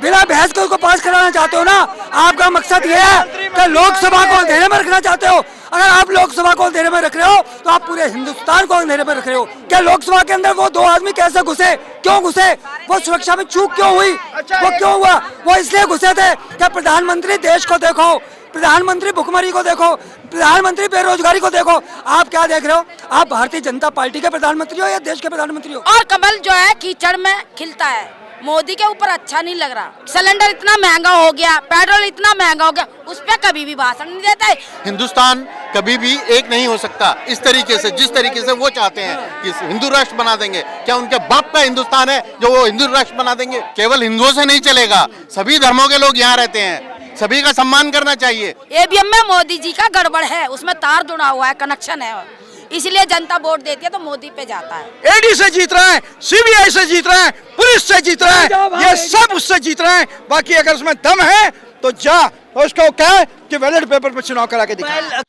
बिना बहस के उसको पास कराना चाहते हो ना। आपका मकसद ये है कि लोकसभा को अंधेरे में रखना चाहते हो। अगर आप लोकसभा को अंधेरे में रख रहे हो तो आप पूरे हिंदुस्तान को अंधेरे में रख रहे हो। क्या लोकसभा के अंदर वो 2 आदमी कैसे घुसे, क्यों घुसे, वो सुरक्षा में चूक क्यों हुई, वो क्यों हुआ? वो इसलिए घुसे थे कि प्रधानमंत्री देश को देखो, प्रधानमंत्री भुखमरी को देखो, प्रधानमंत्री बेरोजगारी को देखो। आप क्या देख रहे हो? आप भारतीय जनता पार्टी के प्रधानमंत्री हो या देश के प्रधानमंत्री हो? और कमल जो है कीचड़ में खिलता है। मोदी के ऊपर अच्छा नहीं लग रहा। सिलेंडर इतना महंगा हो गया, पेट्रोल इतना महंगा हो गया, उस पर कभी भी भाषण नहीं देता है। हिंदुस्तान कभी भी एक नहीं हो सकता इस तरीके से, जिस तरीके से वो चाहते हैं कि हिंदू राष्ट्र बना देंगे। क्या उनके बाप का हिंदुस्तान है जो वो हिंदू राष्ट्र बना देंगे? केवल हिंदुओं से नहीं चलेगा, सभी धर्मों के लोग यहाँ रहते हैं, सभी का सम्मान करना चाहिए। ईवीएम में मोदी जी का गड़बड़ है, उसमें तार जुड़ा हुआ है, कनेक्शन है, इसलिए जनता वोट देती है तो मोदी पे जाता है। एडी से जीत रहा है, सीबीआई से जीत रहा है, पुलिस से जीत रहा है, ये सब उससे जीत रहे हैं। बाकी अगर उसमें दम है तो जा उसको कह कि बैलेट पेपर पर चुनाव करा के दिखा।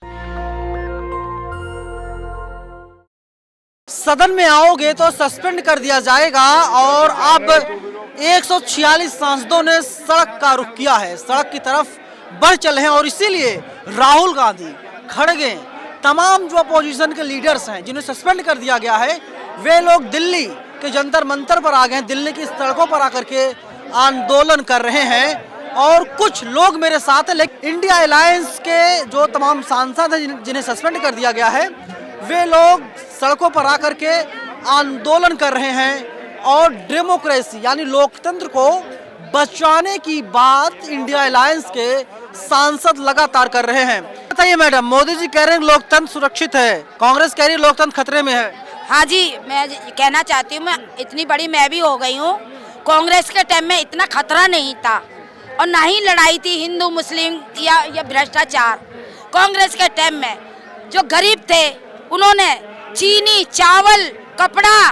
सदन में आओगे तो सस्पेंड कर दिया जाएगा। और अब 146 सांसदों ने सड़क का रुख किया है, सड़क की तरफ बढ़ चले हैं। और इसीलिए राहुल गांधी, खड़गे, तमाम जो अपोजिशन के लीडर्स हैं जिन्हें सस्पेंड कर दिया गया है, वे लोग दिल्ली के जंतर मंतर पर आ गए हैं, दिल्ली की सड़कों पर आकर के आंदोलन कर रहे हैं। और कुछ लोग मेरे साथ हैं, लेकिन इंडिया अलायंस के जो तमाम सांसद हैं जिन्हें सस्पेंड कर दिया गया है, वे लोग सड़कों पर आकर के आंदोलन कर रहे हैं। और डेमोक्रेसी यानी लोकतंत्र को बचाने की बात इंडिया अलायंस के सांसद लगातार कर रहे हैं। बताइए मैडम, मोदी जी कह रहे हैं लोकतंत्र सुरक्षित है, कांग्रेस कह रही है लोकतंत्र खतरे में है। हाँ जी, मैं कहना चाहती हूँ, मैं इतनी बड़ी मैं भी हो गई हूँ, कांग्रेस के टाइम में इतना खतरा नहीं था और ना ही लड़ाई थी हिंदू मुस्लिम या भ्रष्टाचार। कांग्रेस के टाइम में जो गरीब थे उन्होंने चीनी, चावल, कपड़ा,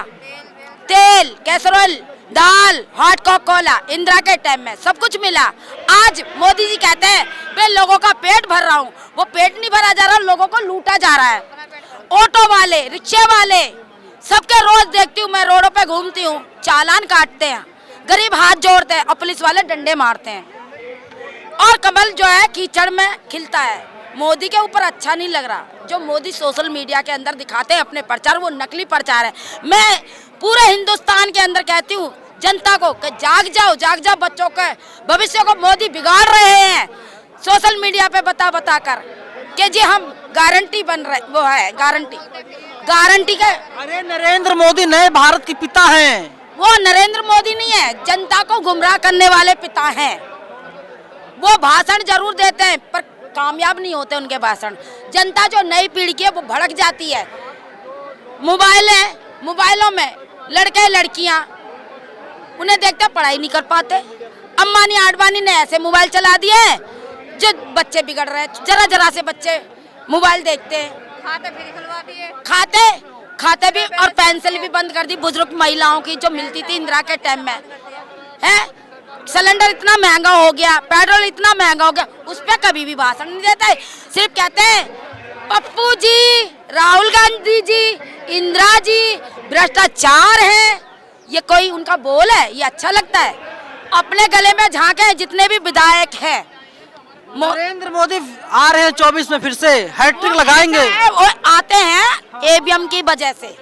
तेल, कैसरोल, दाल, हॉट कोला, इंदिरा के टाइम में सब कुछ मिला। आज मोदी जी कहते हैं मैं लोगों का पेट भर रहा हूँ, वो पेट नहीं भरा जा रहा, लोगों को लूटा जा रहा है। ऑटो वाले, रिक्शे वाले, सबके रोज देखती हूँ मैं, रोडों पे घूमती हूँ, चालान काटते हैं, गरीब हाथ जोड़ते हैं और पुलिस वाले डंडे मारते हैं। और कमल जो है कीचड़ में खिलता है। मोदी के ऊपर अच्छा नहीं लग रहा। जो मोदी सोशल मीडिया के अंदर दिखाते हैं अपने प्रचार, वो नकली प्रचार है। मैं पूरे हिंदुस्तान के अंदर कहती हूँ जनता को कि जाग जाओ, बच्चों के भविष्य को मोदी बिगाड़ रहे हैं सोशल मीडिया पे बता कर कि जी हम गारंटी बन रहे, वो है गारंटी के। अरे नरेंद्र मोदी नए भारत के पिता हैं। वो नरेंद्र मोदी नहीं है, जनता को गुमराह करने वाले पिता हैं। वो भाषण जरूर देते हैं पर कामयाब नहीं होते उनके भाषण। जनता जो नई पीढ़ी की है वो भड़क जाती है। मोबाइल है, मोबाइलों में लड़के लड़कियां उन्हें देखते पढ़ाई नहीं कर पाते। अम्बानी आडवाणी ने ऐसे मोबाइल चला दिए हैं जो बच्चे बिगड़ रहे हैं। जरा से बच्चे मोबाइल देखते हैं, खाते भी खुलवा दिए, खाते भी, और पेंसिल भी बंद कर दी बुजुर्ग महिलाओं की जो मिलती थी इंदिरा के टाइम में है। सिलेंडर इतना महंगा हो गया, पेट्रोल इतना महंगा हो गया, उस पर कभी भी भाषण नहीं देता है। सिर्फ कहते हैं पप्पू जी, राहुल गांधी जी, इंदिरा जी भ्रष्टाचार है। ये कोई उनका बोल है? ये अच्छा लगता है? अपने गले में झांके जितने भी विधायक हैं। नरेंद्र मोदी आ रहे हैं 24 में, फिर से हैट्रिक लगाएंगे। वो आते हैं ईवीएम की वजह से।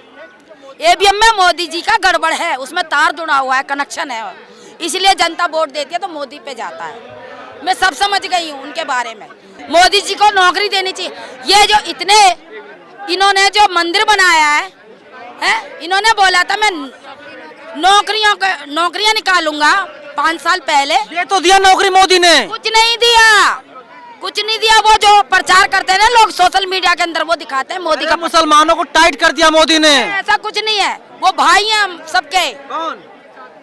ईवीएम में मोदी जी का गड़बड़ है, उसमें तार जुड़ा हुआ है, कनेक्शन है, इसलिए जनता वोट देती है तो मोदी पे जाता है। मैं सब समझ गई हूँ उनके बारे में। मोदी जी को नौकरी देनी चाहिए। ये जो इन्होंने जो मंदिर बनाया है, इन्होंने बोला था मैं नौकरियां निकालूंगा 5 साल पहले। ये तो दिया नौकरी मोदी ने? कुछ नहीं दिया। वो जो प्रचार करते हैं ना लोग सोशल मीडिया के अंदर, वो दिखाते हैं मोदी का। मुसलमानों को टाइट कर दिया मोदी ने। ऐसा कुछ नहीं है, वो भाई हैं हम सबके। कौन?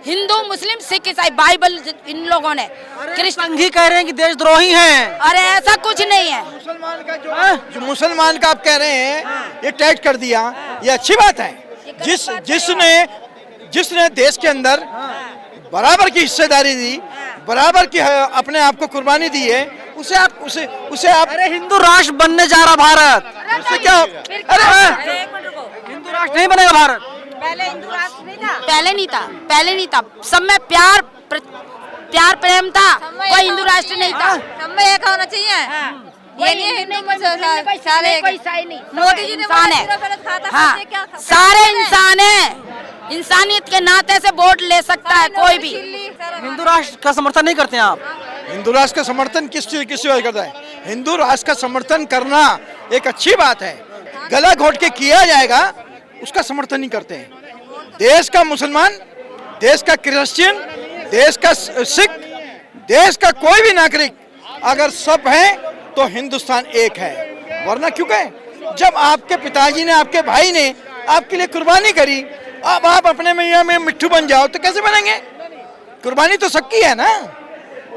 हिंदू, मुस्लिम, सिख, ईसाई, बाइबल इन लोगों ने। संघी कह रहे हैं कि देशद्रोही हैं। अरे ऐसा कुछ नहीं है। मुसलमान का जो मुसलमान का आप कह रहे हैं ये टाइट कर दिया, ये अच्छी बात है। जिसने देश के अंदर बराबर की हिस्सेदारी दी, बराबर की अपने आप को कुर्बानी दी है, उसे आप अरे हिंदू राष्ट्र बनने जा रहा भारत, उससे क्या? अरे हिंदू राष्ट्र नहीं बनेगा भारत। पहले हिंदू राष्ट्र नहीं था, पहले नहीं था। सब में प्यार प्यार प्रेम था, कोई हिंदू राष्ट्र नहीं था। सब में एक होना चाहिए। ये नहीं है हिंदू मुसलमान सारे एक। कोई सही नहीं, मोदी जी ने इंसान है। खाता हाँ, खाते क्या खाता? सारे इंसान है, इंसानियत के नाते से वोट ले सकता है कोई भी। हिंदू राष्ट्र का समर्थन नहीं करते हैं आप? हिंदू राष्ट्र का समर्थन किस वजह करता है? हिंदू राष्ट्र का समर्थन करना एक अच्छी बात है, गला घोट के किया जाएगा उसका समर्थन नहीं करते हैं। देश का मुसलमान, देश का क्रिश्चियन, देश का सिख, देश का कोई भी नागरिक अगर सब है तो हिंदुस्तान एक है। वरना क्यों कहे, जब आपके पिताजी ने, आपके भाई ने आपके लिए कुर्बानी करी, अब आप अपने मैया में मिट्टू बन जाओ तो कैसे बनेंगे? कुर्बानी तो सबकी है ना,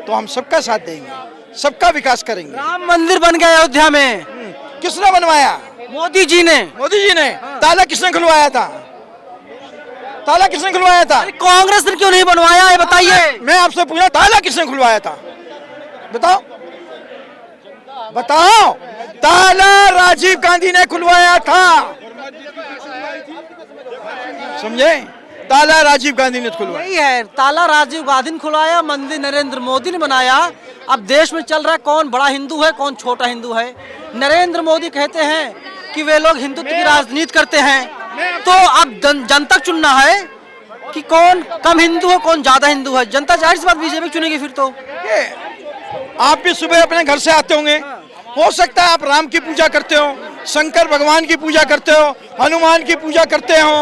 तो हम सबका साथ देंगे, सबका विकास करेंगे। राम मंदिर बन गया अयोध्या में, किसने बनवाया? मोदी जी ने। मोदी जी ने। ताला किसने खुलवाया था? ताला किसने खुलवाया था? कांग्रेस ने क्यों नहीं बनवाया है बताइए? मैं आपसे पूछा, ताला किसने खुलवाया था? बताओ बताओ। ताला राजीव गांधी ने खुलवाया था, समझे? ताला राजीव गांधी ने खुलवाया। यही है, ताला राजीव गांधी ने खुलवाया, मंदिर नरेंद्र मोदी ने बनाया। अब देश में चल रहा है कौन बड़ा हिंदू है, कौन छोटा हिंदू है। नरेंद्र मोदी कहते हैं कि वे लोग हिंदुत्व की राजनीति करते हैं, तो अब जनता चुनना है कि कौन कम हिंदू है, कौन ज्यादा हिंदू है। जनता जाहिर सी बात बीजेपी चुनेगी फिर तो। आप भी सुबह अपने घर से आते होंगे, हो सकता है आप राम की पूजा करते हो, शंकर भगवान की पूजा करते हो, हनुमान की पूजा करते हो,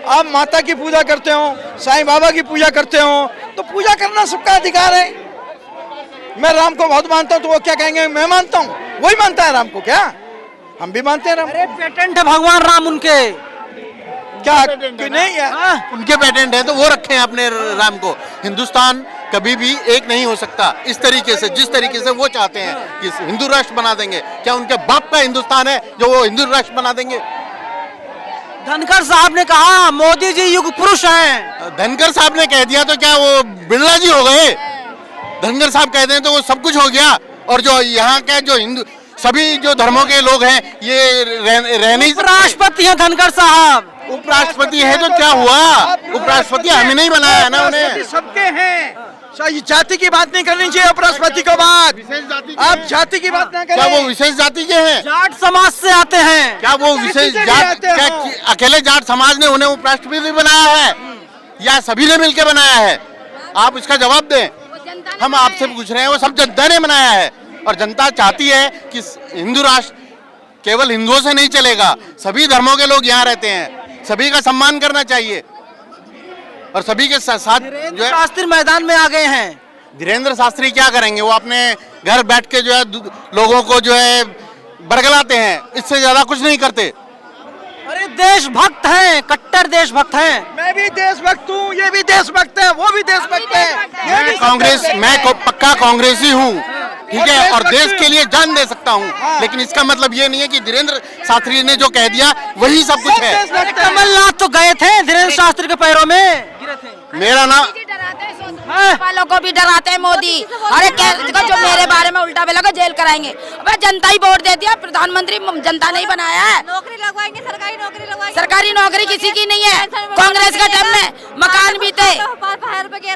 आप माता की पूजा करते हो, साईं बाबा की पूजा करते हो, तो पूजा करना सबका अधिकार है। मैं राम को बहुत मानता हूँ, तो वो क्या कहेंगे मैं मानता हूँ? वही मानता है राम को, क्या हम भी मानते हैं राम? अरे पेटेंट है भगवान राम उनके, क्या नहीं है? उनके पेटेंट है तो वो रखे हैं अपने राम को। हिंदुस्तान कभी भी एक नहीं हो सकता इस तरीके से, जिस तरीके से वो चाहते हैं कि हिंदू राष्ट्र बना देंगे। क्या उनके बाप का हिंदुस्तान है जो वो हिंदू राष्ट्र बना देंगे? धनखड़ साहब ने कहा मोदी जी युग पुरुष हैं। धनखड़ साहब ने कह दिया तो क्या वो बिरला जी हो गए? धनखड़ साहब कहते हैं तो वो सब कुछ हो गया। और जो यहाँ के जो हिंदू सभी जो धर्मों के लोग हैं ये रह नहीं सकते। राष्ट्रपति हैं धनखड़ साहब। उपराष्ट्रपति है तो क्या हुआ? उपराष्ट्रपति हमें नहीं बनाया है ना उन्हें। सबके हैं, जाति की बात नहीं करनी चाहिए उपराष्ट्रपति को। बात आप जाति की बात ना करें। क्या वो विशेष जाति के हैं? जाट समाज से आते हैं। क्या वो विशेष जात, क्या अकेले जाट समाज ने उन्हें उपराष्ट्रपति बनाया है या सभी ने मिलकर बनाया है? आप इसका जवाब दें। हम आपसे पूछ रहे हैं, वो सब जनता ने बनाया है और जनता चाहती है कि हिंदू राष्ट्र केवल हिंदुओं से नहीं चलेगा, सभी धर्मों के लोग यहाँ रहते हैं, सभी का सम्मान करना चाहिए और सभी के साथ जो है। शास्त्री मैदान में आ गए हैं। धीरेन्द्र शास्त्री क्या करेंगे? वो अपने घर बैठ के जो है लोगों को जो है बरगलाते हैं, इससे ज्यादा कुछ नहीं करते। अरे देशभक्त हैं, कट्टर देशभक्त हैं। मैं भी देशभक्त हूँ, ये भी देशभक्त है, वो भी देशभक्त है। मैं पक्का कांग्रेसी हूँ, ठीक है, और देश के लिए जान दे सकता हूँ, लेकिन इसका मतलब ये नहीं है कि धीरेन्द्र शास्त्री ने जो कह दिया वही सब कुछ है। कमलनाथ तो गए थे धीरेन्द्र शास्त्री के पैरों में गिरे थे। मेरा नाम वालों को भी डराते हैं मोदी। अरे जो मेरे बारे में उल्टा बोला जेल कराएंगे। अबे जनता ही वोट दे दिया, प्रधानमंत्री जनता नहीं बनाया है। नौकरी लगवाएंगे, सरकारी नौकरी लगवाएंगे। सरकारी नौकरी किसी की नहीं है। कांग्रेस के टाइम में मकान भी थे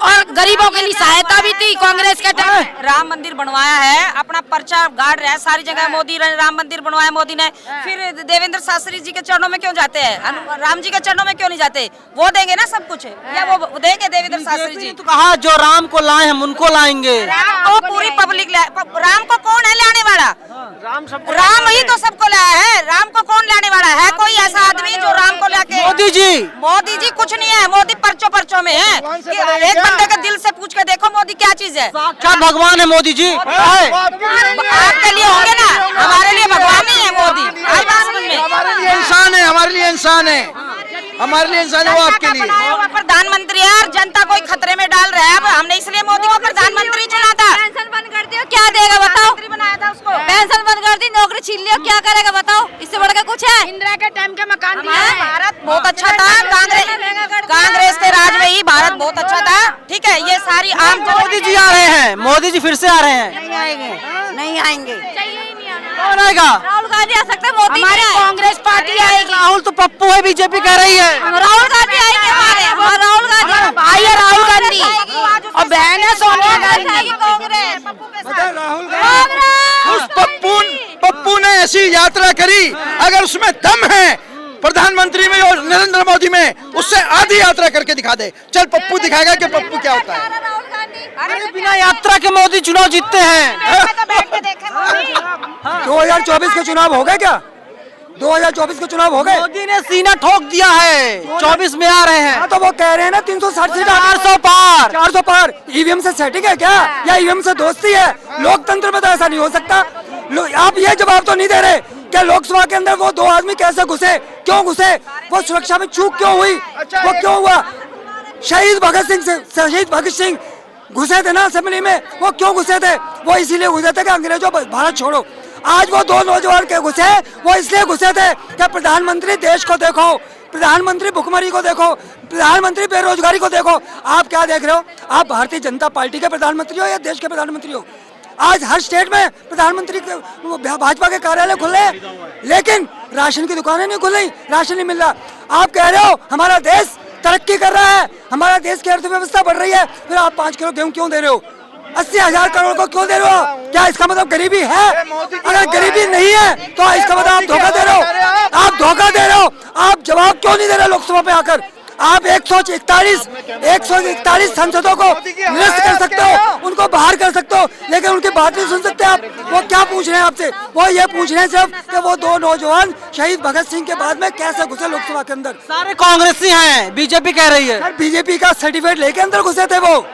और गरीबों के लिए सहायता भी थी कांग्रेस के टाइम में। राम मंदिर बनवाया है, अपना पर्चा गाड़ रहा है सारी जगह। मोदी राम मंदिर बनवाया मोदी ने, फिर देवेंद्र शास्त्री जी के चरणों में क्यों जाते हैं? राम जी के चरणों में क्यों नहीं जाते? वो देंगे ना सब कुछ, या वो देंगे देवेंद्र शास्त्री जी? तो कहा जो राम को लाए हम उनको लाएंगे। राम को पूरी पब्लिक राम को कौन है लाने वाला? राम ही तो सबको लाया है। राम को कौन लाने वाला है? कोई ऐसा आदमी जो राम को लाके? मोदी जी कुछ नहीं है। मोदी पर्चों में है। एक बंदे के दिल से पूछ के देखो मोदी क्या चीज है। क्या भगवान है मोदी जी? आपके लिए होंगे ना, हमारे लिए भगवान नहीं है मोदी। हमारे लिए इंसान है, हमारे लिए इंसान है, हमारे लिए इंसान है। वो आपके लिए प्रधानमंत्री है और जनता कोई खतरे में डाल रहा है। अब हमने इसलिए मोदी को प्रधानमंत्री चुना था। पेंशन बंद कर दियो, क्या देगा बताओ? बनाया था उसको। पेंशन बंद कर दी, नौकरी छीन लियो, क्या करेगा बताओ? इससे बढ़ के कुछ है? इंदिरा के टाइम के मकान दिए। भारत बहुत अच्छा था, कांग्रेस के राज में ही भारत बहुत अच्छा था। ठीक है, ये सारी आम मोदी जी आ रहे हैं, मोदी जी फिर से आ रहे हैं। नहीं आएंगे। कौन आएगा? राहुल गांधी आ सकते हैं, मोदी हमारी नहीं आए। कांग्रेस पार्टी आएगी। राहुल तो पप्पू है, बीजेपी कह रही है। राहुल गांधी आएंगे हमारे, राहुल गांधी भाई है राहुल गांधी और बहन है सोनिया गांधी। कांग्रेस राहुल गांधी उस पप्पू ने ऐसी यात्रा करी, अगर उसमें दम है प्रधानमंत्री में और नरेंद्र मोदी में, उससे आधी यात्रा करके दिखा दे। चल पप्पू दिखाएगा कि पप्पू क्या होता है। राहुल गांधी अरे बिना यात्रा के मोदी चुनाव जीतते हैं। 2024 के चुनाव हो गए क्या? 2024 के चुनाव हो गए? मोदी ने सीना ठोक दिया है, 24 में आ रहे हैं। हाँ, तो वो कह रहे हैं ना 360 सीट 400 पार। 400 पार। ईवीएम से सेटिंग है क्या, या ईवीएम से दोस्ती है? लोकतंत्र में तो ऐसा नहीं हो सकता। आप ये जवाब तो नहीं दे रहे कि लोकसभा के अंदर वो 2 आदमी कैसे घुसे, क्यों घुसे, वो सुरक्षा में चूक क्यों हुई, वो क्यों हुआ? शहीद भगत सिंह घुसे थे ना असेंबली में, वो क्यों घुसे थे? वो इसीलिए घुसे थे कि अंग्रेजों भारत छोड़ो। आज वो 2 नौजवान के घुसे, वो इसलिए घुसे थे कि प्रधानमंत्री देश को देखो, प्रधानमंत्री भुखमरी को देखो, प्रधानमंत्री बेरोजगारी को देखो। आप क्या देख रहे हो? आप भारतीय जनता पार्टी के प्रधानमंत्री हो या देश के प्रधानमंत्री हो? आज हर स्टेट में प्रधानमंत्री भाजपा के कार्यालय खुल रहे हैं, लेकिन राशन की दुकानें नहीं खुल रही, राशन नहीं मिल रहा। आप कह रहे हो हमारा देश तरक्की कर रहा है, हमारा देश की अर्थव्यवस्था बढ़ रही है, फिर आप 5 किलो गेहूं क्यों दे रहे हो? 80,000 करोड़ को क्यों दे रहे हो? क्या इसका मतलब गरीबी है? अगर गरीबी नहीं है तो इसका मतलब आप धोखा दे रहे हो, आप धोखा दे रहे हो। आप जवाब क्यों नहीं दे रहे लोकसभा पे आकर? आप 141 सांसदों को निरस्त कर सकते हो, उनको बाहर कर सकते हो, लेकिन उनकी बात नहीं सुन सकते आप। वो क्या पूछ रहे हैं आपसे? वो ये पूछ रहे हैं सिर्फ कि वो 2 नौजवान शहीद भगत सिंह के बाद में कैसे घुसे लोकसभा के अंदर। सारे कांग्रेसी हैं, बीजेपी कह रही है। बीजेपी का सर्टिफिकेट लेके अंदर घुसे थे, वो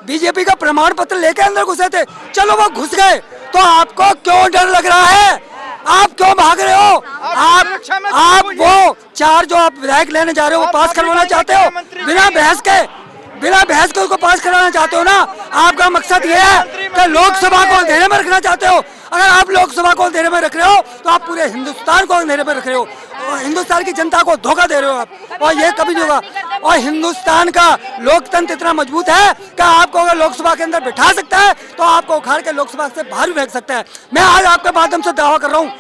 बीजेपी का प्रमाण पत्र लेके अंदर घुसे थे। चलो वो घुस गए, तो आपको क्यों डर लग रहा है? आप क्यों भाग रहे हो? आप वो 4 जो आप विधायक लेने जा रहे हो, वो पास करवाना चाहते हो बिना बहस के उसको पास कराना चाहते हो ना। आपका मकसद ये है कि लोकसभा को अंधेरे में रखना चाहते हो। अगर आप लोकसभा को अंधेरे में रख रहे हो तो आप पूरे हिंदुस्तान को अंधेरे में रख रहे हो, और हिंदुस्तान की जनता को धोखा दे रहे हो आप, और ये कभी नहीं होगा। और हिंदुस्तान का लोकतंत्र इतना मजबूत है कि आपको अगर लोकसभा के अंदर बिठा सकता है तो आपको उखाड़ के लोकसभा से बाहर भी फेंक सकता है। मैं आज आपके माध्यम से दावा कर रहा हूँ,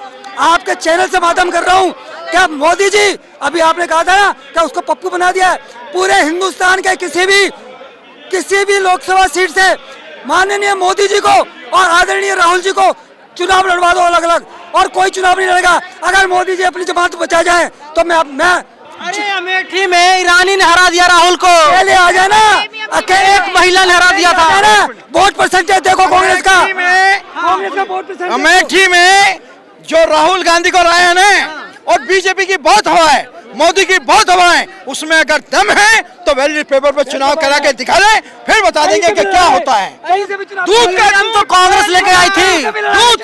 आपके चैनल से माध्यम कर रहा हूँ, क्या मोदी जी, अभी आपने कहा था ना कि उसको पप्पू बना दिया है, पूरे हिंदुस्तान के किसी भी लोकसभा सीट से माननीय मोदी जी को और आदरणीय राहुल जी को चुनाव लड़वा दो अलग अलग, और कोई चुनाव नहीं लड़ेगा। अगर मोदी जी अपनी जमानत बचा जाए तो मैं अरे अमेठी में ईरानी ने हरा दिया राहुल को। अकेले आ जाए ना, अकेले एक महिला ने हरा दिया था। वोट परसेंटेज देखो कांग्रेस का वोट परसेंटेज। अमेठी में जो राहुल गांधी को राय है और बीजेपी की बहुत हवा है, मोदी की बहुत हवा है, उसमें अगर दम है तो बैलेट पेपर पर चुनाव करा के दिखा दे, फिर बता देंगे कि क्या होता है। दूध का दम तो कांग्रेस लेके आई थी। दूध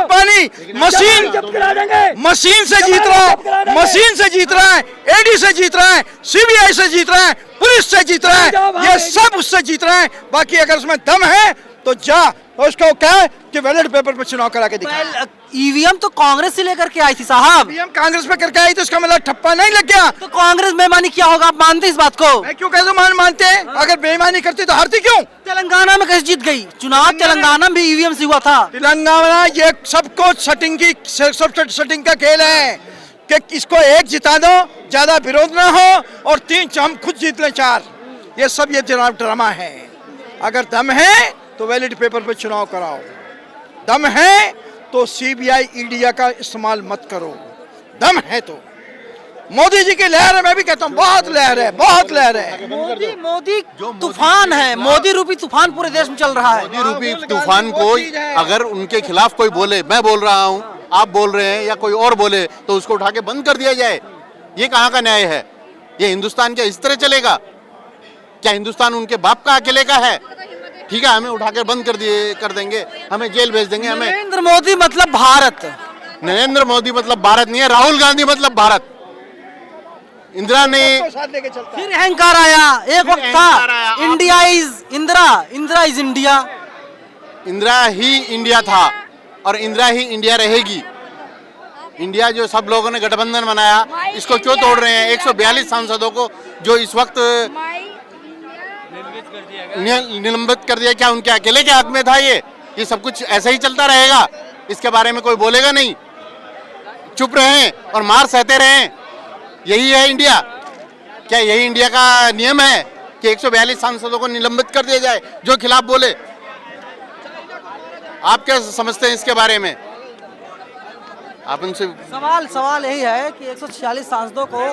पानी मशीन से जीत रहा है, मशीन से जीत रहा है, एडी से जीत रहा है, सीबीआई से जीत रहा है, पुलिस से जीत रहा है, ये सब उससे जीत रहा है। बाकी अगर उसमें दम है तो जा, और उसको क्या है कि बैलेट पेपर पर चुनाव करा के दिखा। ईवीएम तो कांग्रेस से लेकर के आई थी साहब। ईवीएम कांग्रेस में करके आई तो इसका मतलब ठप्पा नहीं लग गया। तो कांग्रेस बेईमानी क्या होगा, आप मानते इस बात को? मैं क्यों कहता हूँ मानते हैं, अगर बेईमानी करती तो हारती क्यों? तेलंगाना में कैसे जीत गई चुनाव? तेलंगाना में भी ईवीएम से हुआ था। तेलंगाना ये सबको सेटिंग का खेल है कि इसको 1 जिता दो, ज्यादा विरोध ना हो, और 3 हम खुद जीत लें 4। ये सब ये ड्रामा है। अगर दम है तो बैलेट पेपर पे चुनाव कराओ, दम है तो सीबीआई ईडी का इस्तेमाल मत करो, दम है तो। मोदी जी की लहर है, मैं भी कहता हूँ बहुत लहर है, बहुत लहर है। मोदी तूफान है, मोदी रूपी तूफान पूरे देश में चल रहा है। मोदी रूपी तूफान को अगर उनके खिलाफ कोई बोले, मैं बोल रहा हूँ, आप बोल रहे हैं, या कोई और बोले, तो उसको उठा के बंद कर दिया जाए। ये कहाँ का न्याय है? ये हिंदुस्तान क्या इस तरह चलेगा? क्या हिंदुस्तान उनके बाप का अकेले का है? ठीक है, हमें उठाकर बंद कर देंगे, हमें जेल भेज देंगे। हमें नरेंद्र मोदी मतलब भारत, नरेंद्र मोदी मतलब भारत नहीं है, राहुल गांधी मतलब भारत। इंदिरा ने फिर अहंकार आया, एक वक्त था India is Indira, Indira is India. Indira he India था और इंदिरा ही इंडिया रहेगी। इंडिया जो सब लोगों ने गठबंधन बनाया, इसको क्यों तोड़ रहे हैं? 142 सांसदों को जो इस वक्त निलंबित कर दिया, क्या उनके अकेले के हक में था? ये सब कुछ ऐसा ही चलता रहेगा, इसके बारे में कोई बोलेगा नहीं, चुप रहें और मार सहते रहें। यही है इंडिया? क्या यही इंडिया का नियम है कि 142 सांसदों को निलंबित कर दिया जाए जो खिलाफ बोले? आप क्या समझते हैं इसके बारे में? आप उनसे सवाल यही है कि 146 सांसदों को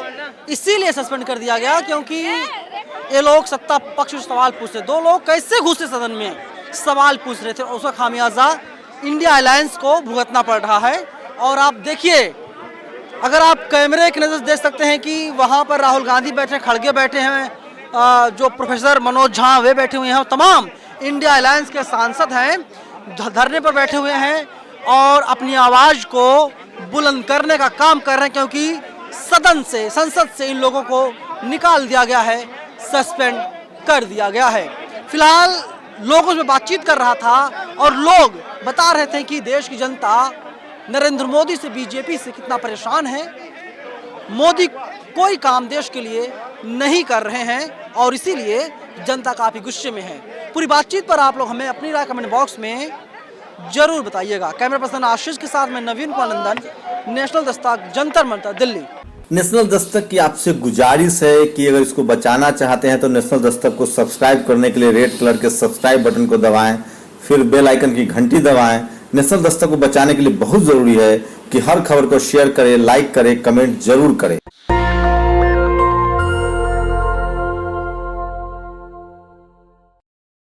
इसीलिए सस्पेंड कर दिया गया क्योंकि ये लोग सत्ता पक्ष से सवाल पूछते। दो लोग कैसे घुसे सदन में, सवाल पूछ रहे थे, और उसका खामियाजा इंडिया अलायंस को भुगतना पड़ रहा है। और आप देखिए, अगर आप कैमरे की नजर देख सकते हैं कि वहाँ पर राहुल गांधी बैठे, खड़गे बैठे हैं, जो प्रोफेसर मनोज झा वे बैठे हुए हैं, तमाम इंडिया अलायंस के सांसद हैं, धरने पर बैठे हुए हैं और अपनी आवाज को बुलंद करने का काम कर रहे हैं क्योंकि सदन से, संसद से इन लोगों को निकाल दिया गया है, सस्पेंड कर दिया गया है। फिलहाल लोगों से बातचीत कर रहा था और लोग बता रहे थे कि देश की जनता नरेंद्र मोदी से, बीजेपी से कितना परेशान है। मोदी कोई काम देश के लिए नहीं कर रहे हैं और इसीलिए जनता काफी गुस्से में है। पूरी बातचीत पर आप लोग हमें अपनी राय कमेंट बॉक्स में जरूर बताइएगा। कैमरा पर्सन आशीष के साथ मैं नवीन कुमार नंदन, नेशनल दस्तक, जंतर मंतर, दिल्ली। नेशनल दस्तक की आपसे गुजारिश है कि अगर इसको बचाना चाहते हैं तो नेशनल दस्तक को सब्सक्राइब करने के लिए रेड कलर के सब्सक्राइब बटन को दबाएं, फिर बेल आइकन की घंटी दबाएं। नेशनल दस्तक को बचाने के लिए बहुत जरूरी है कि हर खबर को शेयर करें, लाइक करें, कमेंट जरूर करें।